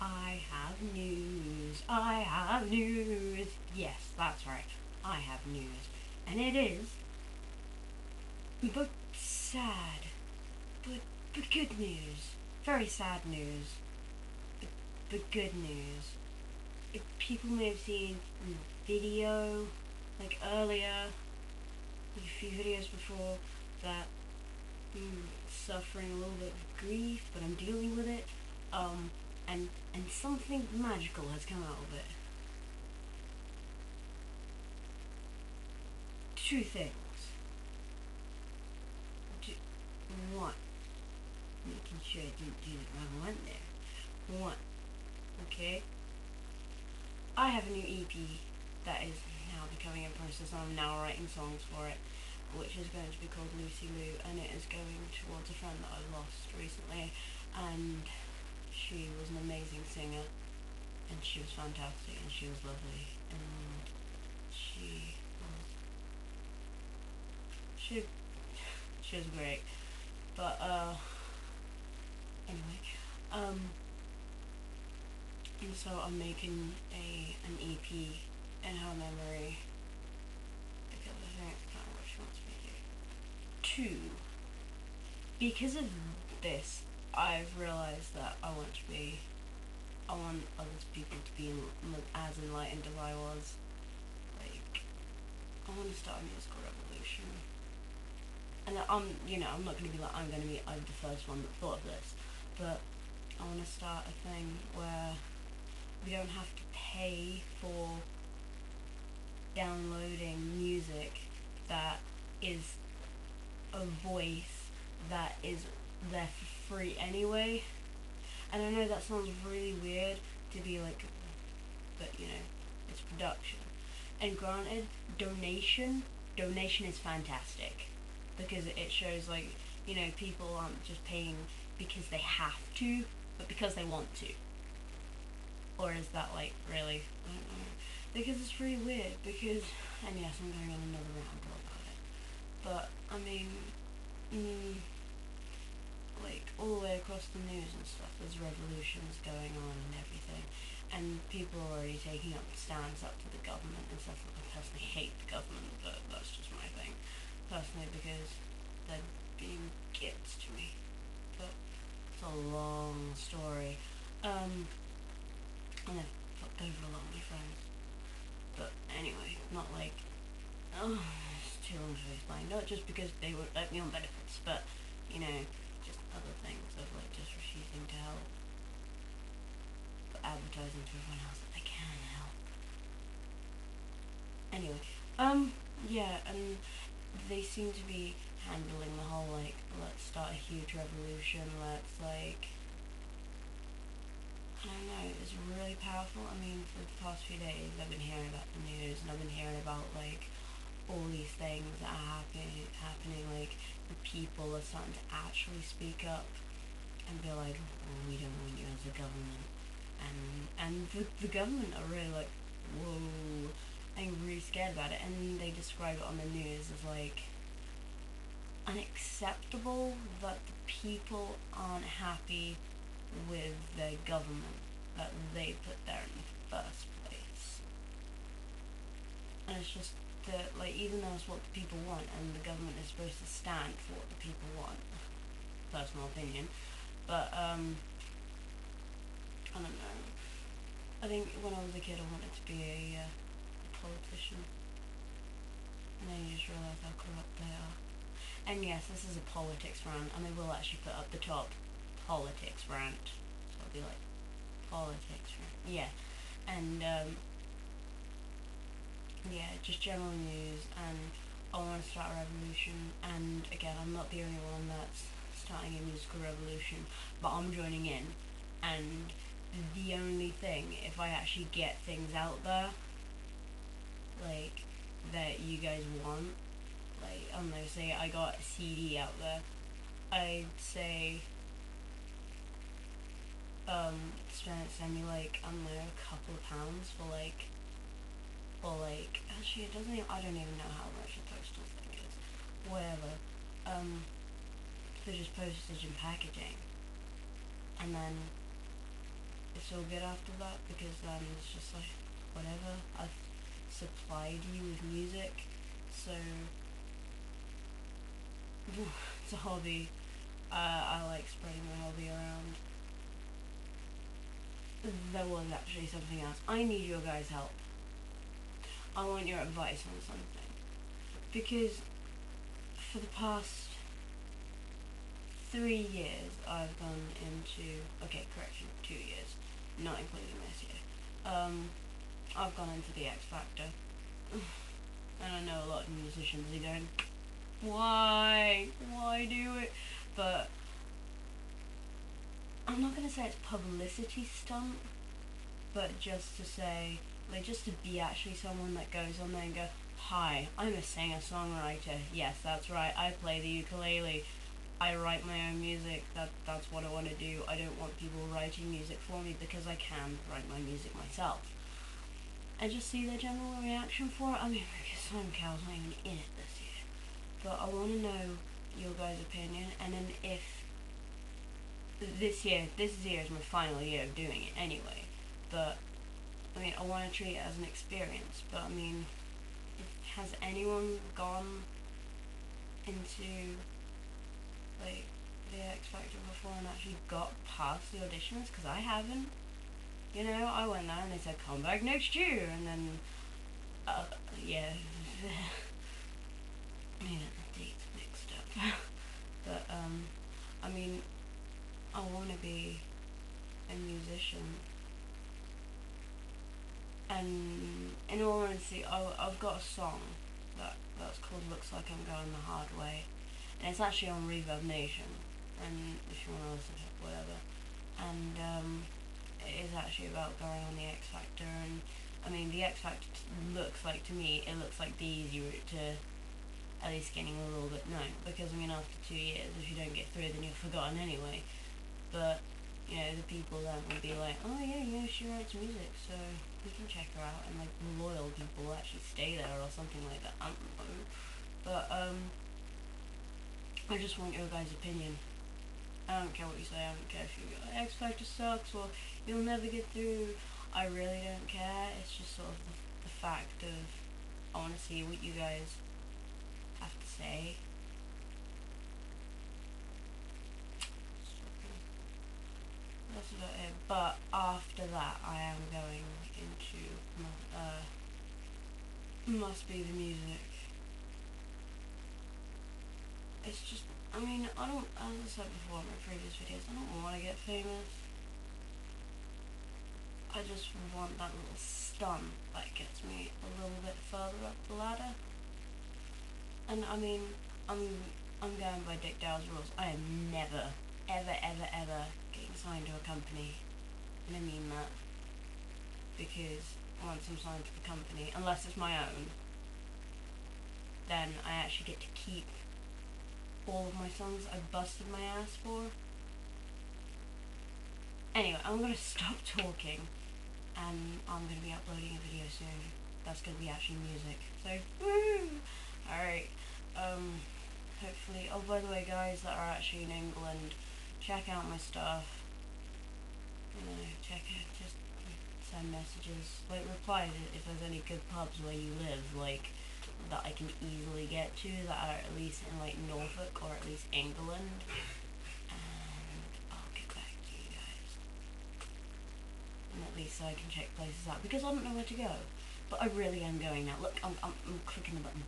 I have news. I have news. Yes, that's right. I have news. And it is, but sad. But, but good news. Very sad news. But good news. If people may have seen the video, like earlier, like a few videos before, that suffering a little bit of grief, but I'm dealing with it. Um, and something magical has come out of it. Two things. Two, one, making sure I didn't do the wrong one there. One, okay. I have a new EP that is now becoming in process. I'm now writing songs for it, which is going to be called Lucy Lou, and it is going towards a friend that I lost recently, and she was an amazing singer, and she was fantastic, and she was lovely, and she was she she was great. But anyway, um, and so I'm making an EP in her memory because I think it's kind of what she wants me to do. Two, because of this, I've realised that I want other people to be as enlightened as I was. Like, I want to start a musical revolution. And I'm not going to be like, I'm the first one that thought of this, but I want to start a thing where we don't have to pay for downloading music that is a voice that is there for free anyway. And I know that sounds really weird to be like, but it's production. And granted, donation is fantastic because it shows like, people aren't just paying because they have to, but because they want to. Or is that like really? I don't know. Because it's really weird. Because, and yes, I'm going on another ramble about it. But I mean, like all the way across the news and stuff, there's revolutions going on and everything, and people are already taking up stands up to the government and stuff. I personally hate the government, but that's just my thing, personally, because they're being gits to me. But it's a long story. And I've fucked over a lot of my friends. But anyway, not like, oh, it's too long to explain. Not just because they won't let me on benefits, but, just other things of like just refusing to help. But advertising to everyone else that they can help. Anyway, yeah, and they seem to be handling the whole like, let's start a huge revolution, let's like, I don't know, it's really powerful. I mean, for the past few days, I've been hearing about the news, and I've been hearing about, like, all these things that are happening, like, the people are starting to actually speak up and be like, well, we don't want you as a government. And the government are really like, whoa, and really scared about it, and they describe it on the news as, like, unacceptable that the people aren't happy with the government that they put there in the first place. And it's just that, like, even though it's what the people want, and the government is supposed to stand for what the people want, personal opinion, but, I don't know. I think when I was a kid, I wanted to be a politician, and then you just realise how corrupt they are. And yes, this is a politics rant, and they will actually put up the top politics rant. So I'll be like, politics rant. Yeah. And, yeah, just general news, and I want to start a revolution, and again, I'm not the only one that's starting a musical revolution, but I'm joining in, and the only thing, if I actually get things out there, like, that you guys want, like, I don't know, say I got a CD out there, I'd say, send me, like, I don't know, a couple of pounds for, like, or, like, actually, it doesn't even, I don't even know how much a postal thing is, whatever, for just postage and packaging, and then, it's all good after that, because then it's just like, whatever, I've supplied you with music, so it's a hobby. I like spreading my hobby around. There was actually something else. I need your guys' help. I want your advice on something. Because for the past 3 years I've gone into, okay, correction, 2 years, not including this year. I've gone into the X Factor. And I know a lot of musicians are going, why? Why do it? But I'm not going to say it's publicity stunt, but just to say, like, just to be actually someone that goes on there and go, hi, I'm a singer-songwriter. Yes, that's right, I play the ukulele. I write my own music. That's what I want to do. I don't want people writing music for me, because I can write my music myself. And just see their general reaction for it. I mean, because Cow's not even in it this year. But I want to know your guys' opinion, and then if this year is my final year of doing it anyway. But I mean, I want to treat it as an experience. But I mean, has anyone gone into like the X Factor before and actually got past the auditions? Because I haven't. You know, I went there and they said come back next year, and then yeah, I mean, the dates mixed up. But I mean, I want to be a musician, and in all honesty, I've got a song that's called "Looks Like I'm Going the Hard Way," and it's actually on Reverb Nation. And if you want to listen to it, whatever. And it is actually about going on the X Factor, and I mean, the X Factor looks like, to me, it looks like the easy route to at least getting a little bit known, because I mean, after 2 years, if you don't get through, then you're forgotten anyway. But you know, the people then will be like, oh yeah, you know, she writes music, so we can check her out, and like loyal people will actually stay there or something like that. I don't know. But I just want your guys' opinion. I don't care what you say. I don't care if you go, X Factor sucks, or you'll never get through. I really don't care. It's just sort of the fact of, I want to see what you guys have to say. That's about it. But after that, I am going into must be the music. It's just, I mean, I don't, as I said before in my previous videos, I don't want to get famous. I just want that little stunt that gets me a little bit further up the ladder. And I mean, I'm going by Dick Dow's rules. I am never, ever getting signed to a company. And I mean that. Because once I'm signed to the company, unless it's my own, then I actually get to keep all of my songs I busted my ass for. Anyway, I'm gonna stop talking, and I'm gonna be uploading a video soon. That's gonna be actually music. So, woo! Alright, hopefully, oh, by the way, guys that are actually in England, check out my stuff. You know, check it, just send messages, like, reply if there's any good pubs where you live, like, that I can easily get to, that are at least in, like, Norfolk, or at least England, and I'll get back to you guys, and at least so I can check places out, because I don't know where to go, but I really am going now. Look, I'm clicking the button.